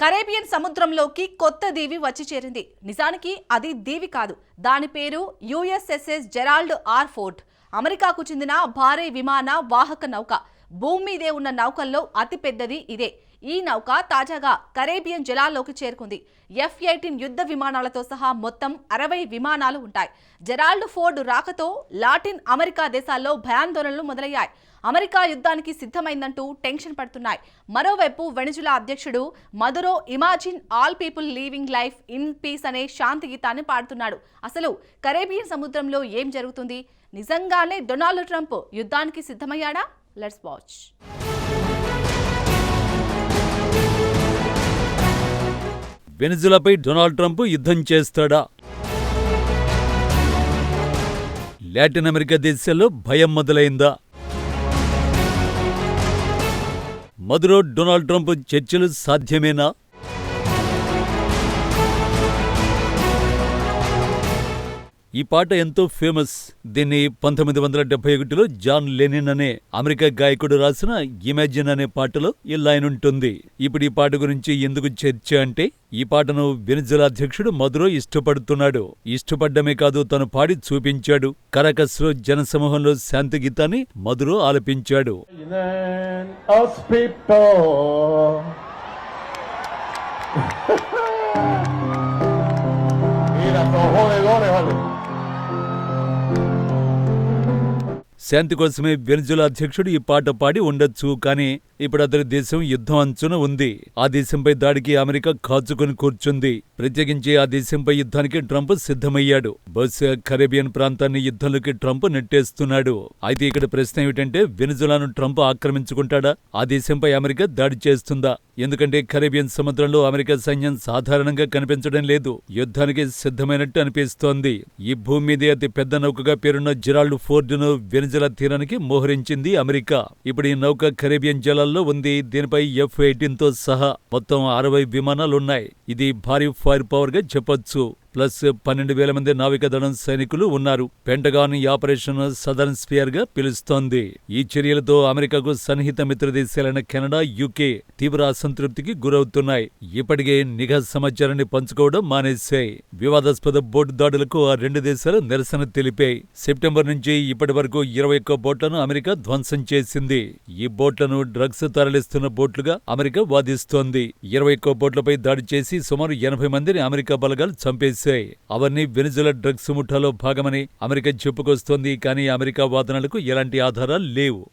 Caribbean సముద్రంలోకి కొత్త దీవి వచ్చి చేరింది. నిజానికి అది దీవి కాదు. దాని పేరు యుఎస్ఎస్ఎస్ జెరాల్డ్ ఆర్ ఫోర్డ్. అమెరికాకు చెందిన భారీ విమాన వాహక నౌక. భూమి మీదే ఉన్న నౌకల్లో అతిపెద్దది ఇదే. ఈ నౌక తాజాగా కరేబియన్ జలాల్లోకి చేరుకుంది. F-18 యుద్ధ విమానాలతో సహా మొత్తం 60 విమానాలు ఉంటాయి. జెరాల్డ్ ఫోర్డ్ రాకతో లాటిన్ అమెరికా దేశాల్లో భయాందోళనలు మొదలయ్యాయి. అమెరికా యుద్ధానికి సిద్ధమైందంటూ టెన్షన్ పడుతున్నాయి. మరోవైపు వెనిజులా అధ్యక్షుడు Maduro imagine all people living life in peace అనే శాంతి గీతాన్ని పాడుతున్నాడు. అసలు కరేబియన్ సముద్రంలో ఏం జరుగుతుంది? నిజంగానే డొనాల్డ్ ట్రంప్ యుద్ధానికి సిద్ధమయ్యాడా? Let's watch. వెనిజులాపై డొనాల్డ్ ట్రంప్ యుద్ధం చేస్తాడా? లాటిన్ అమెరికా దేశాల్లో భయం మొదలైందా? మదురో డొనాల్డ్ ట్రంప్ చర్చలు సాధ్యమేనా? ఈ పాట ఎంతో ఫేమస్. దీన్ని 1971లో జాన్ లెనిన్ అనే అమెరికా గాయకుడు రాసిన ఇమాజిన్ అనే పాటలో ఈ లైన్ ఉంటుంది. ఇప్పుడు ఈ పాట గురించి ఎందుకు చర్చ అంటే, ఈ పాటను వెనిజులా అధ్యక్షుడు మదురో ఇష్టపడుతున్నాడు. ఇష్టపడ్డమే కాదు, తను పాడి చూపించాడు. కరాకస్లో జనసమూహంలో శాంతి గీతాన్ని మదురో ఆలపించాడు. శాంతి కోసమే వెనిజులా అధ్యక్షుడు ఈ పాట పాడి ఉండొచ్చు. కానీ ఇప్పుడు అతని దేశం యుద్ధం అంచున ఉంది. ఆ దేశంపై దాడికి అమెరికా కాచుకొని కూర్చుంది. ప్రత్యేకించి ఆ దేశంపై యుద్ధానికి ట్రంప్ సిద్ధమయ్యాడు. బహుశా కరేబియన్ ప్రాంతాన్ని యుద్ధంలోకి ట్రంప్ నెట్టేస్తున్నాడు. అయితే ఇక్కడ ప్రశ్న ఏమిటంటే, వెనిజులాను ట్రంప్ ఆక్రమించుకుంటాడా? ఆ దేశంపై అమెరికా దాడి చేస్తుందా? ఎందుకంటే కరేబియన్ సముద్రంలో అమెరికా సైన్యం సాధారణంగా కనిపించడం లేదు. యుద్ధానికి సిద్ధమైనట్టు అనిపిస్తోంది. ఈ భూమి మీదే అతి పెద్ద నౌకగా పేరున్న జెరాల్డ్ ఫోర్డ్ను వెనిజులా తీరానికి మోహరించింది అమెరికా. ఇప్పుడు ఈ నౌక కరేబియన్ జలాల్లో ఉంది. దీనిపై F-18తో సహా మొత్తం 60 విమానాలున్నాయి. ఇది భారీ ఫైర్ పవర్ గా చెప్పొచ్చు. ప్లస్ 12,000 మంది నావికాదళం సైనికులు ఉన్నారు. పెంటగాన్ ఈ ఆపరేషన్ సదర్న్ స్పియర్ గా పిలుస్తోంది. ఈ చర్యలతో అమెరికాకు సన్నిహిత మిత్ర దేశాలైన కెనడా, UK తీవ్ర అసంతృప్తికి గురవుతున్నాయి. ఇప్పటికే నిఘా సమాచారాన్ని పంచుకోవడం మానేశాయి. వివాదాస్పద బోటు దాడులకు ఆ రెండు దేశాలు నిరసన తెలిపాయి. సెప్టెంబర్ నుంచి ఇప్పటి వరకు 21 బోట్లను అమెరికా ధ్వంసం చేసింది. ఈ బోట్లను డ్రగ్స్ తరలిస్తున్న బోట్లుగా అమెరికా వాదిస్తోంది. 21 బోట్లపై దాడి చేసి సుమారు 80 మందిని అమెరికా బలగాలు చంపేశాయి. అవన్నీ వెనిజులా డ్రగ్స్ ముఠాలో భాగమని అమెరికా చెప్పుకొస్తోంది. కానీ అమెరికా వాదనలకు ఎలాంటి ఆధారాలు లేవు.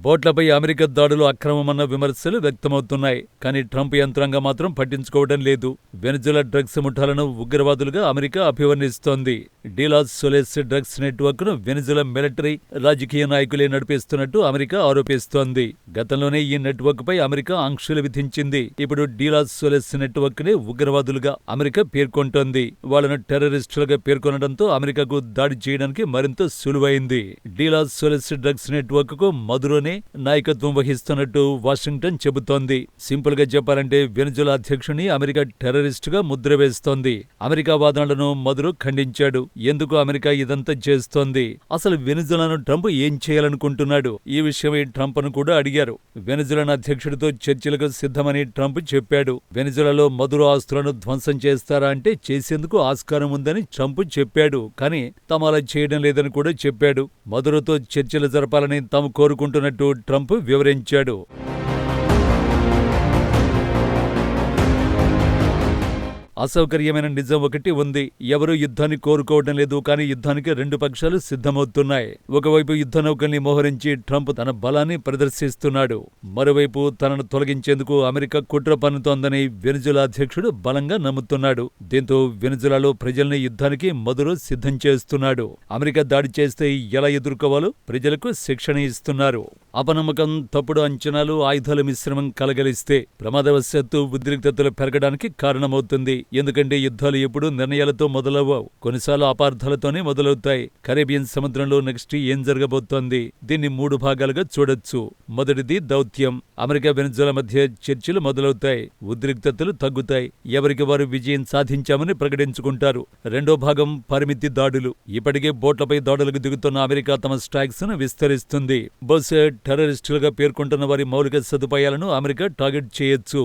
బోట్లపై అమెరికా దాడులు అక్రమమన్న విమర్శలు వ్యక్తమవుతున్నాయి. కానీ ట్రంప్ యంత్రాంగం మాత్రం పట్టించుకోవడం లేదు. వెనిజులా డ్రగ్స్ ముఠాలను ఉగ్రవాదులుగా అమెరికా అభివర్ణిస్తోంది. డీలాస్ సోలెస్ డ్రగ్స్ నెట్వర్క్ ను వెనిజులా మిలిటరీ, రాజకీయ నాయకులే నడిపిస్తున్నట్టు అమెరికా ఆరోపిస్తోంది. గతంలోనే ఈ నెట్వర్క్ పై అమెరికా ఆంక్షలు విధించింది. ఇప్పుడు డీలాస్ సోలెస్ నెట్వర్క్ నే ఉగ్రవాదులుగా అమెరికా పేర్కొంటోంది. వాళ్లను టెర్రరిస్టులుగా పేర్కొనడంతో అమెరికాకు దాడి చేయడానికి మరింత సులువైంది. డీలాస్ సోలెస్ డ్రగ్స్ నెట్వర్క్ కు మదురోనే నాయకత్వం వహిస్తున్నట్టు వాషింగ్టన్ చెబుతోంది. సింపుల్ గా చెప్పాలంటే వెనిజులా అధ్యక్షుని అమెరికా టెర్రరిస్ట్ గా ముద్ర వేస్తోంది. అమెరికా వాదనలను మదురో ఖండించాడు. ఎందుకు అమెరికా ఇదంతా చేస్తోంది? అసలు వెనిజులాను ట్రంప్ ఏం చేయాలనుకుంటున్నాడు? ఈ విషయమై ట్రంప్ ను కూడా అడిగారు. వెనిజులాను అధ్యక్షుడితో చర్చలకు సిద్ధమని ట్రంప్ చెప్పాడు. వెనిజులాలో మదురో ఆస్తులను ధ్వంసం చేస్తారా అంటే చేసేందుకు ఆస్కారం ఉందని ట్రంప్ చెప్పాడు. కానీ తాము అలా చేయడం లేదని కూడా చెప్పాడు. మదురోతో చర్చలు జరపాలని తాము కోరుకుంటున్నట్టు ట్రంప్ వివరించాడు. అసౌకర్యమైన నిజం ఒకటి ఉంది. ఎవరూ యుద్ధాన్ని కోరుకోవడం లేదు. కానీ యుద్ధానికి రెండు పక్షాలు సిద్ధమవుతున్నాయి. ఒకవైపు యుద్ధ నౌకల్ని మోహరించి ట్రంప్ తన బలాన్ని ప్రదర్శిస్తున్నాడు. మరోవైపు తనను తొలగించేందుకు అమెరికా కుట్ర పన్నుతోందని వెనిజులా అధ్యక్షుడు బలంగా నమ్ముతున్నాడు. దీంతో వెనిజులాలో ప్రజల్ని యుద్ధానికి మదురో సిద్ధం చేస్తున్నాడు. అమెరికా దాడి చేస్తే ఎలా ఎదుర్కోవాలో ప్రజలకు శిక్షణ ఇస్తున్నారు. అపనమ్మకం, తప్పుడు అంచనాలు, ఆయుధాల మిశ్రమం కలగలిస్తే ప్రమాదవశాత్తు ఉద్రిక్తతలు పెరగడానికి కారణమవుతుంది. ఎందుకంటే యుద్ధాలు ఎప్పుడూ నిర్ణయాలతో మొదలవ్వవు, కొన్నిసార్లు అపార్థాలతోనే మొదలవుతాయి. కరేబియన్ సముద్రంలో నెక్స్ట్ ఏం జరగబోతోంది? దీన్ని 3 భాగాలుగా చూడొచ్చు. మొదటిది దౌత్యం. అమెరికా వెనజులా మధ్య చర్చలు మొదలవుతాయి, ఉద్రిక్తతలు తగ్గుతాయి, ఎవరికి వారు విజయం సాధించామని ప్రకటించుకుంటారు. రెండో భాగం పరిమితి దాడులు. ఇప్పటికే బోట్లపై దాడులకు దిగుతున్న అమెరికా తమ స్ట్రైక్స్ ను విస్తరిస్తుంది. బహుశా టెర్రరిస్టులుగా పేర్కొంటున్న వారి మౌలిక సదుపాయాలను అమెరికా టార్గెట్ చేయొచ్చు.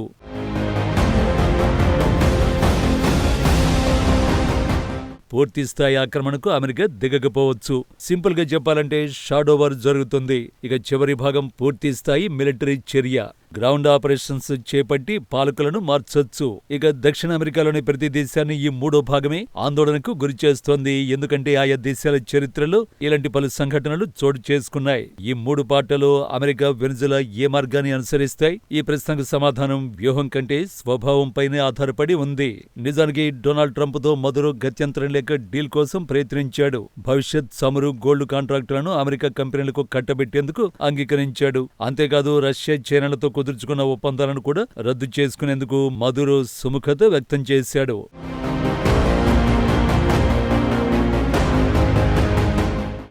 పూర్తిస్థాయి ఆక్రమణకు అమెరికా దిగకపోవచ్చు. సింపుల్ గా చెప్పాలంటే షాడో వార్ జరుగుతుంది. ఇక చివరి భాగం పూర్తిస్థాయి మిలిటరీ చర్య. గ్రౌండ్ ఆపరేషన్స్ చేపట్టి పాలకులను మార్చొచ్చు. ఇక దక్షిణ అమెరికాలోని ప్రతి దేశాన్ని ఈ 3వ భాగమే ఆందోళనకు గురిచేస్తోంది. ఎందుకంటే ఆయా దేశాల చరిత్రలో ఇలాంటి పలు సంఘటనలు చోటు చేసుకున్నాయి. ఈ 3 పార్టీలు అమెరికా వెనజులా ఏ మార్గాన్ని అనుసరిస్తాయి? ఈ ప్రశ్నకు సమాధానం వ్యూహం కంటే స్వభావంపైనే ఆధారపడి ఉంది. నిజానికి డొనాల్డ్ ట్రంప్ తో మదురో గత్యంతరం లేక డీల్ కోసం ప్రయత్నించాడు. భవిష్యత్ చమురు, గోల్డ్ కాంట్రాక్టులను అమెరికా కంపెనీలకు కట్టబెట్టేందుకు అంగీకరించాడు. అంతేకాదు రష్యా, చైనాలతో కుదుర్చుకున్న ఒప్పందాలను కూడా రద్దు చేసుకునేందుకు మదురో సుముఖత వ్యక్తం చేశాడు.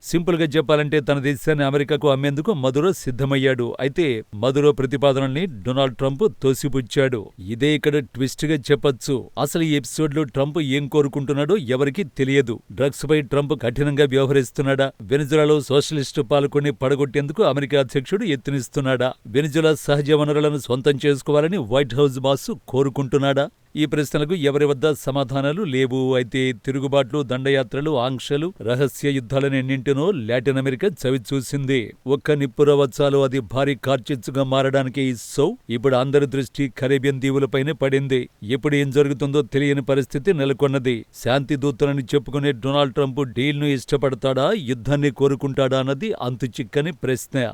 సింపుల్ గా చెప్పాలంటే తన దేశాన్ని అమెరికాకు అమ్మేందుకు మదురో సిద్ధమయ్యాడు. అయితే మదురో ప్రతిపాదనల్ని డొనాల్డ్ ట్రంప్ తోసిపుచ్చాడు. ఇదే ఇక్కడ ట్విస్ట్ గా చెప్పొచ్చు. అసలు ఈ ఎపిసోడ్ లో ట్రంప్ ఏం కోరుకుంటున్నాడో ఎవరికీ తెలియదు. డ్రగ్స్ పై ట్రంప్ కఠినంగా వ్యవహరిస్తున్నాడా? వెనిజులాలో సోషలిస్టు పాలకుని పడగొట్టేందుకు అమెరికా అధ్యక్షుడు యత్నిస్తున్నాడా? వెనిజులా సహజ వనరులను సొంతం చేసుకోవాలని వైట్ హౌస్ బాస్ కోరుకుంటున్నాడా? ఈ ప్రశ్నలకు ఎవరి వద్ద సమాధానాలు లేవు. అయితే తిరుగుబాట్లు, దండయాత్రలు, ఆంక్షలు, రహస్య యుద్ధాలను ఎన్నింటినో లాటిన్ అమెరికా చవిచూసింది. ఒక్క నిప్పురవ్వ చాలు అది భారీ కార్చిచ్చుగా మారడానికి. ఇప్పుడు అందరి దృష్టి కరేబియన్ దీవులపైనే పడింది. ఎప్పుడు ఏం జరుగుతుందో తెలియని పరిస్థితి నెలకొన్నది. శాంతి దూతలని చెప్పుకునే డొనాల్డ్ ట్రంప్ డీల్ను ఇష్టపడతాడా, యుద్ధాన్ని కోరుకుంటాడా అన్నది అంతు చిక్కని ప్రశ్న.